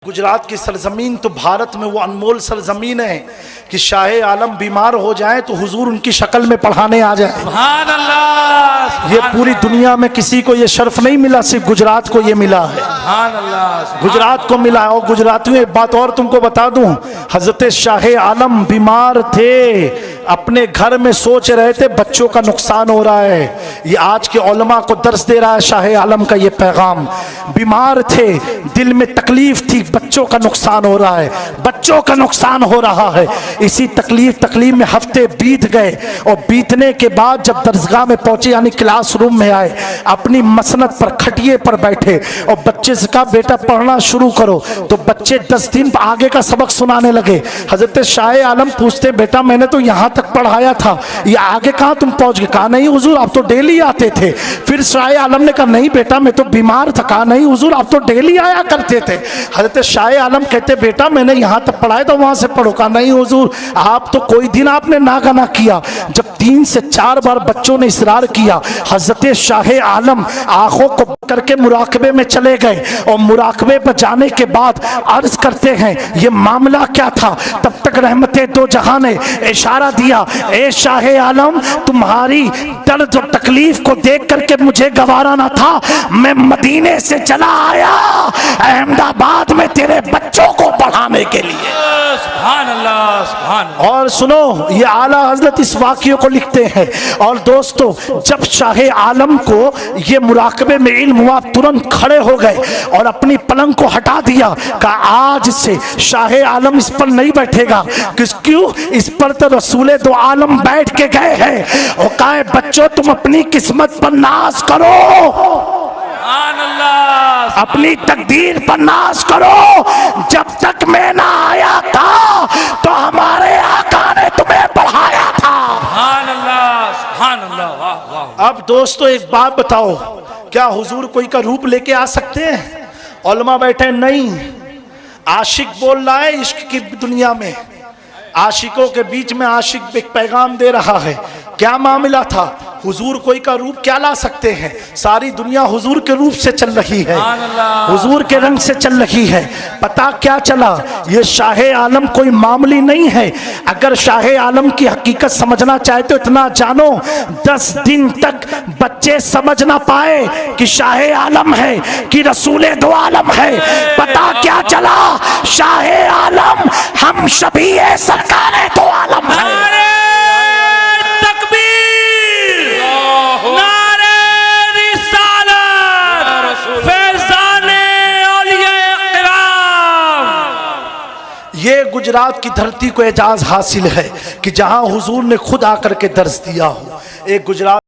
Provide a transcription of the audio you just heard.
गुजरात की सरजमीन तो भारत में वो अनमोल सरजमीन है कि शाह आलम बीमार हो जाए तो हुजूर उनकी शक्ल में पढ़ाने आ जाए। सुभान अल्लाह। ये पूरी दुनिया में किसी को ये शर्फ नहीं मिला, सिर्फ गुजरात को ये मिला है। सुभान अल्लाह। गुजरात को मिला है। और गुजरातियों एक बात और तुमको बता दूं, हजरत शाह आलम बीमार थे, अपने घर में सोच रहे थे बच्चों का नुकसान हो रहा है। ये आज के उलमा को दर्स दे रहा है शाह आलम का ये पैगाम। बीमार थे, दिल में तकलीफ थी, बच्चों का नुकसान हो रहा है, बच्चों का नुकसान हो रहा है। इसी तकलीफ में हफ्ते बीत गए और बीतने के बाद जब दरसगाह में पहुंचे यानी क्लासरूम में आए, अपनी मसनद पर खटिए पर बैठे और बच्चे से कहा बेटा पढ़ना शुरू करो। तो बच्चे 10 दिन आगे का सबक सुनाने लगे। हजरत शाह आलम पूछते बेटा मैंने तो यहाँ तक पढ़ाया था, ये आगे कहाँ तुम पहुंच गए? कहा नहीं हुजूर आप तो डेली आते थे। फिर शाह आलम ने कहा नहीं बेटा मैं तो बीमार था। कहा नहीं हुजूर आप तो डेली आया करते थे। हजरत शाह आलम कहते बेटा मैंने यहाँ तक पढ़ाया तो वहां से पढ़ो। कहा नहीं हुजूर आप तो कोई दिन आपने नागा किया। जब 3 से 4 बार बच्चों ने इसरार किया, हजरत शाह आलम आंखों को करके मुराकबे में चले गए और मुराकबे पर जाने के बाद अर्ज करते हैं ये मामला क्या था। तब तक रहमते दो जहां ने इशारा दिया, ए शाह आलम तुम्हारी दर्द और तकलीफ को देख करके मुझे गवारा ना था, मैं मदीने से चला आया अहमदाबाद में तेरे बच्चों को पढ़ाने के लिए। सुभान अल्लाह, सुभान। और सुनो ये आला हजरत इस वाक़ियों को लिखते हैं। और दोस्तों जब शाह आलम को ये मुराकबे में इल्म हुआ, तुरंत खड़े हो गए और अपनी पलंग को हटा दिया। कहा आज से शाह आलम इस पर नहीं बैठेगा। क्यों? इस पर तो रसूले दो आलम बैठ के गए हैं। और कहा बच्चों तुम अपनी किस्मत पर नाज करो, अपनी तकदीर पर नाज करो। जब तक मैं ना आया था तो हमारे आका ने तुम्हें पढ़ाया था। सुभान अल्लाह, सुभान अल्लाह। वाह वाह। अब दोस्तों एक बात बताओ, क्या हुजूर कोई का रूप लेके आ सकते हैं? उलमा बैठे नहीं, आशिक बोल रहा है इश्क की दुनिया में, आशिकों के बीच में आशिक एक पैगाम दे रहा है। क्या मामला था? हुजूर कोई का रूप क्या ला सकते हैं? सारी दुनिया हुजूर के रूप से चल रही है, हुजूर के रंग से चल रही है। पता क्या चला? ये शाह आलम कोई मामूली नहीं है। अगर शाह आलम की हकीकत समझना चाहे तो इतना जानो, 10 दिन तक बच्चे समझ ना पाए कि शाह आलम है कि रसूले दो आलम है। पता क्या चला? शाह आलम हम शबीए सरकार दो आलम है। ये गुजरात की धरती को एजाज हासिल है कि जहां हुजूर ने खुद आकर के दर्स दिया हो। एक गुजरात